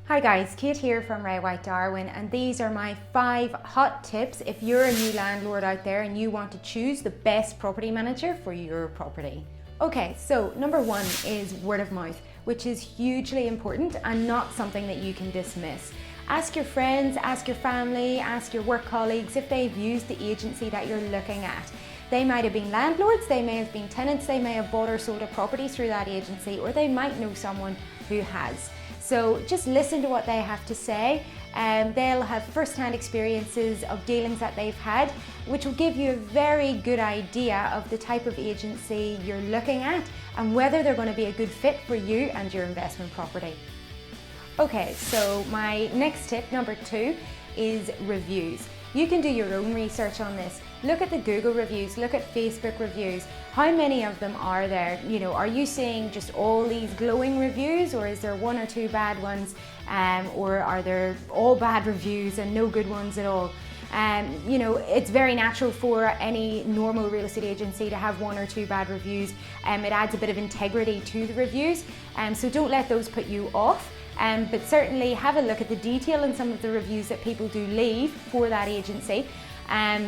Hi guys, Kate here from Ray White Darwin, and these are my 5 hot tips if you're a new landlord out there and you want to choose the best property manager for your property. Okay, so number 1 is word of mouth, which is hugely important and not something that you can dismiss. Ask your friends, ask your family, ask your work colleagues if they've used the agency that you're looking at. They might have been landlords, they may have been tenants, they may have bought or sold a property through that agency, or they might know someone who has. So just listen to what they have to say. They'll have first-hand experiences of dealings that they've had, which will give you a very good idea of the type of agency you're looking at and whether they're going to be a good fit for you and your investment property. Okay, so my next tip, number 2, is reviews. You can do your own research on this. Look at the Google reviews, look at Facebook reviews. How many of them are there? You know, are you seeing just all these glowing reviews, or is there 1 or 2 bad ones? Or are there all bad reviews and no good ones at all? You know, it's very natural for any normal real estate agency to have 1 or 2 bad reviews. It adds a bit of integrity to the reviews, so don't let those put you off. But certainly have a look at the detail in some of the reviews that people do leave for that agency,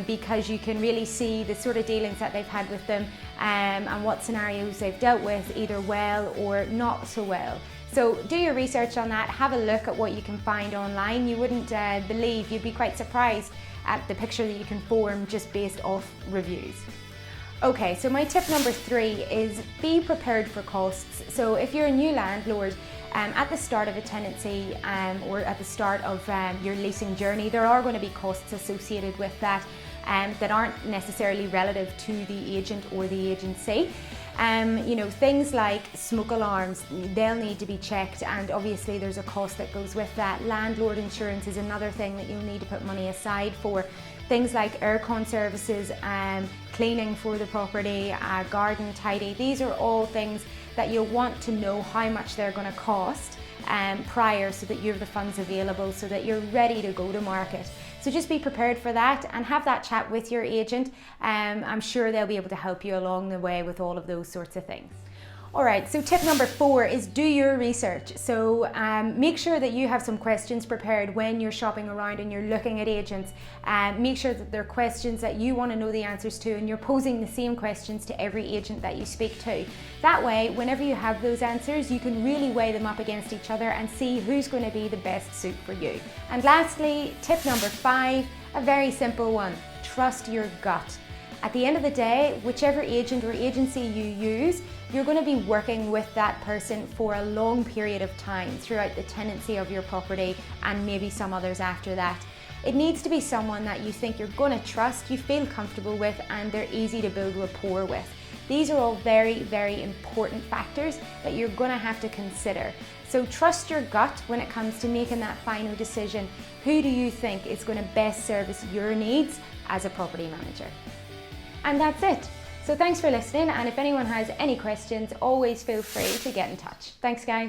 because you can really see the sort of dealings that they've had with them, and what scenarios they've dealt with, either well or not so well. So do your research on that, have a look at what you can find online. You wouldn't believe, you'd be quite surprised at the picture that you can form just based off reviews. Okay, so my tip number 3 is be prepared for costs. So if you're a new landlord, at the start of a tenancy or at the start of your leasing journey, there are going to be costs associated with that that aren't necessarily relative to the agent or the agency. You know, things like smoke alarms, they'll need to be checked, and obviously there's a cost that goes with that. Landlord insurance is another thing that you'll need to put money aside for. Things like aircon services, cleaning for the property, garden tidy, these are all things that you'll want to know how much they're going to cost prior, so that you have the funds available, so that you're ready to go to market. So just be prepared for that and have that chat with your agent. I'm sure they'll be able to help you along the way with all of those sorts of things. Alright, so tip number 4 is do your research. So make sure that you have some questions prepared when you're shopping around and you're looking at agents. Make sure that they're questions that you want to know the answers to, and you're posing the same questions to every agent that you speak to. That way, whenever you have those answers, you can really weigh them up against each other and see who's going to be the best suit for you. And lastly, tip number 5, a very simple one: trust your gut. At the end of the day, whichever agent or agency you use, you're going to be working with that person for a long period of time throughout the tenancy of your property, and maybe some others after that. It needs to be someone that you think you're going to trust, you feel comfortable with, and they're easy to build rapport with. These are all very, very important factors that you're going to have to consider. So trust your gut when it comes to making that final decision. Who do you think is going to best service your needs as a property manager? And that's it. So thanks for listening, and if anyone has any questions, always feel free to get in touch. Thanks guys.